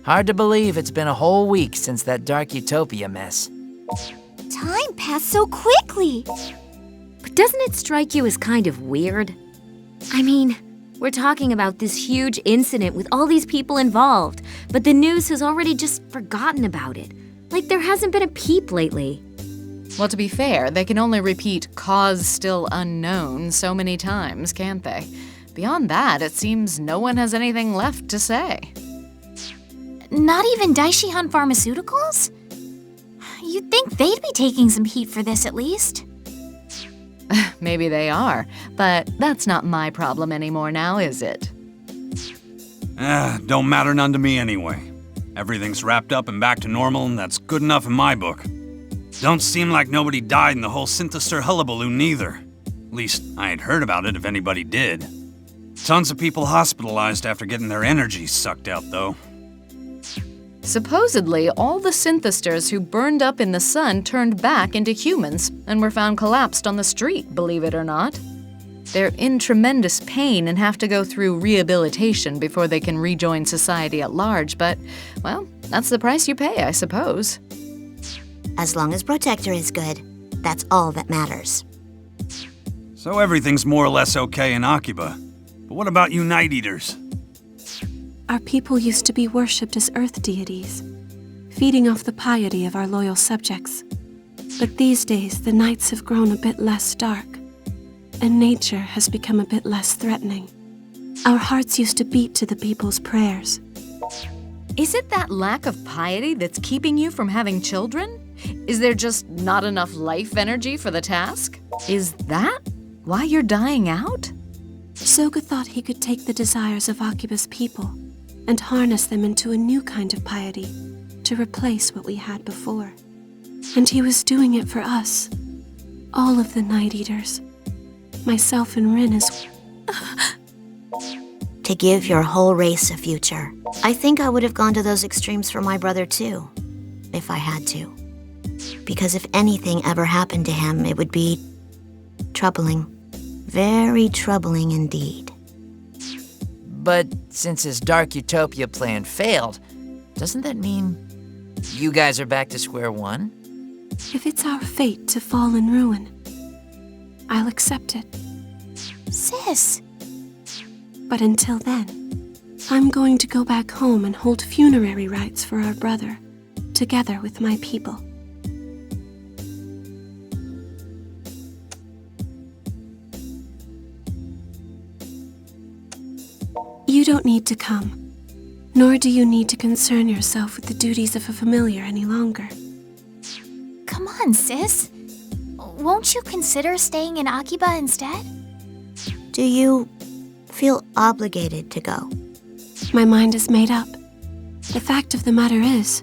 Hard to believe it's been a whole week since that dark utopia mess. Time passed so quickly. But doesn't it strike you as kind of weird? I mean, we're talking about this huge incident with all these people involved, but the news has already just forgotten about it. Like there hasn't been a peep lately. Well, to be fair, they can only repeat "cause still unknown" so many times, can't they? Beyond that, it seems no one has anything left to say. Not even Daishihan Pharmaceuticals? You'd think they'd be taking some heat for this at least. Maybe they are, but that's not my problem anymore now, is it? Don't matter none to me anyway. Everything's wrapped up and back to normal, and that's good enough in my book. Don't seem like nobody died in the whole Synthestor hullabaloo neither. At least, I ain't heard about it if anybody did. Tons of people hospitalized after getting their energy sucked out, though. Supposedly, all the Synthestors who burned up in the sun turned back into humans and were found collapsed on the street, believe it or not. They're in tremendous pain and have to go through rehabilitation before they can rejoin society at large, but, well, that's the price you pay, I suppose. As long as Protector is good, that's all that matters. So everything's more or less okay in Akiba. But what about you Night Eaters? Our people used to be worshipped as earth deities, feeding off the piety of our loyal subjects. But these days, the nights have grown a bit less dark, and nature has become a bit less threatening. Our hearts used to beat to the people's prayers. Is it that lack of piety that's keeping you from having children? Is there just not enough life energy for the task? Is that why you're dying out? Soga thought he could take the desires of Akiba's people and harness them into a new kind of piety to replace what we had before. And he was doing it for us, all of the Night Eaters, myself and Rin as To give your whole race a future. I think I would have gone to those extremes for my brother too, if I had to. Because if anything ever happened to him, it would be troubling. Very troubling indeed. But since his dark utopia plan failed, doesn't that mean you guys are back to square one? if it's our fate to fall in ruin, I'll accept it. Sis! But until then, I'm going to go back home and hold funerary rites for our brother, together with my people. You don't need to come, nor do you need to concern yourself with the duties of a familiar any longer. Come on, sis. Won't you consider staying in Akiba instead? Do you feel obligated to go? My mind is made up. The fact of the matter is,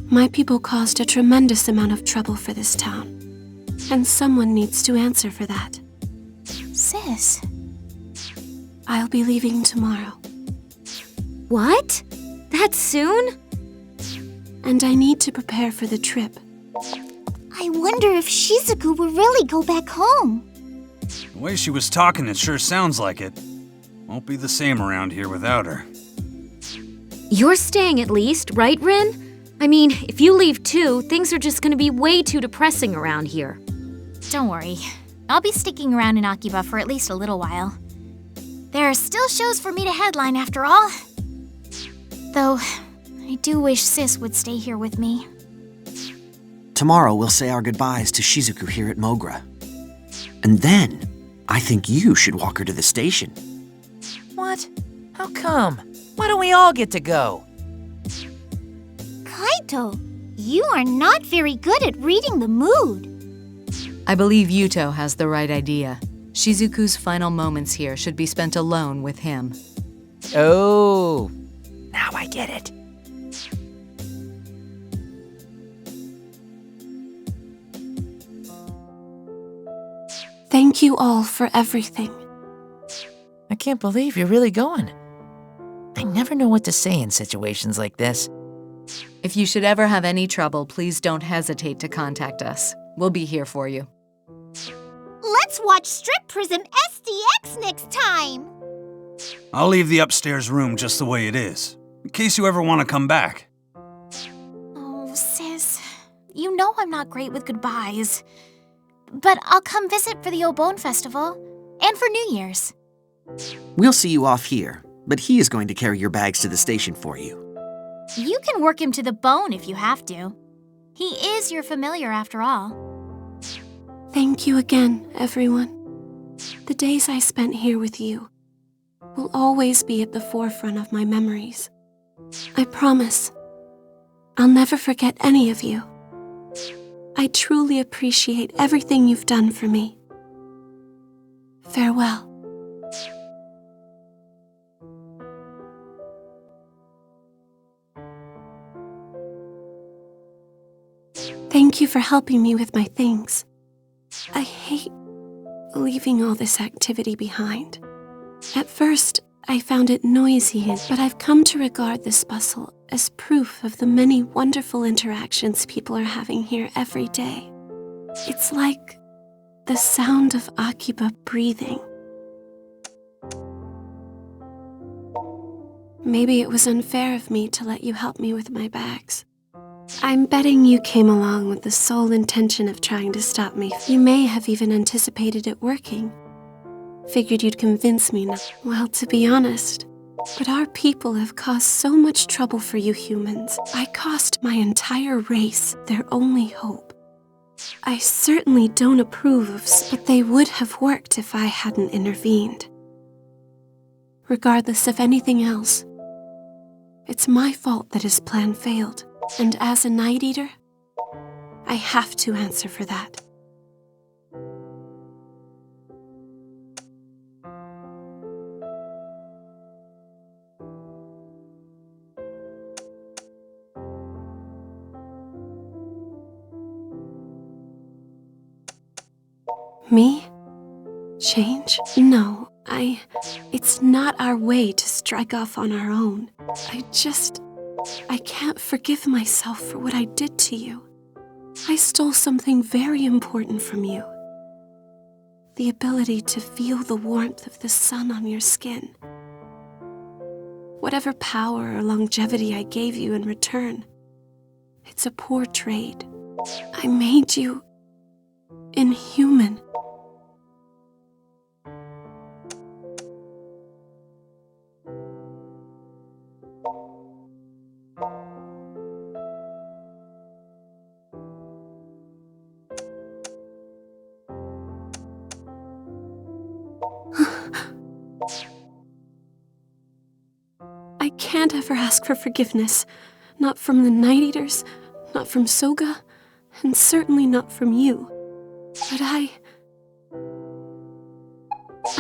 my people caused a tremendous amount of trouble for this town, and someone needs to answer for that. Sis. I'll be leaving tomorrow. What? That soon? And I need to prepare for the trip. I wonder if Shizuku will really go back home. The way she was talking, it sure sounds like it. Won't be the same around here without her. You're staying at least, right, Rin? I mean, if you leave too, things are just gonna be way too depressing around here. Don't worry. I'll be sticking around in Akiba for at least a little while. There are still shows for me to headline after all. Though, I do wish Sis would stay here with me. Tomorrow we'll say our goodbyes to Shizuku here at Mogra. And then, I think you should walk her to the station. What? How come? Why don't we all get to go? Kaito, you are not very good at reading the mood. I believe Yuto has the right idea. Shizuku's final moments here should be spent alone with him. Oh, now I get it. Thank you all for everything. I can't believe you're really going. I never know what to say in situations like this. If you should ever have any trouble, please don't hesitate to contact us. We'll be here for you. Let's watch Strip Prism SDX next time! I'll leave the upstairs room just the way it is. in case you ever want to come back. Oh, sis. You know I'm not great with goodbyes. But I'll come visit for the Obone Festival and for New Year's. We'll see you off here, but he is going to carry your bags to the station for you. You can work him to the bone if you have to. He is your familiar after all. Thank you again, everyone. The days I spent here with you will always be at the forefront of my memories. I promise. I'll never forget any of you. I truly appreciate everything you've done for me. Farewell. Thank you for helping me with my things. I hate leaving all this activity behind. At first, I found it noisy, but I've come to regard this bustle as proof of the many wonderful interactions people are having here every day. It's like the sound of Akiba breathing. Maybe it was unfair of me to let you help me with my bags. I'm betting you came along with the sole intention of trying to stop me. You may have even anticipated it working. Figured you'd convince me. Well, to be honest, but our people have caused so much trouble for you humans. I cost my entire race their only hope. I certainly don't approve of, but they would have worked if I hadn't intervened. Regardless of anything else, it's my fault that his plan failed. And as a Night Eater, I have to answer for that. Me? Change? No, it's not our way to strike off on our own. I can't forgive myself for what I did to you. I stole something very important from you. The ability to feel the warmth of the sun on your skin. Whatever power or longevity I gave you in return, it's a poor trade. I made you inhuman. I can't ever ask for forgiveness. Not from the Night Eaters, not from Soga, and certainly not from you. But I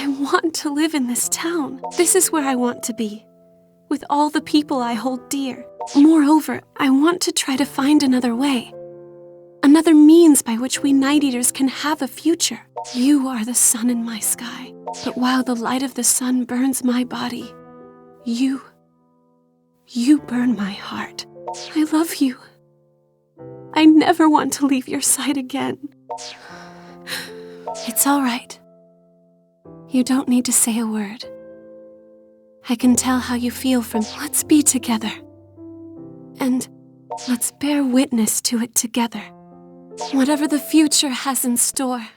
want to live in this town. This is where I want to be, with all the people I hold dear. Moreover, I want to try to find another way. Another means by which we Night Eaters can have a future. You are the sun in my sky, but while the light of the sun burns my body, you burn my heart. I love you. I never want to leave your side again. It's all right. You don't need to say a word. I can tell how you feel from let's be together. And let's bear witness to it together. Whatever the future has in store,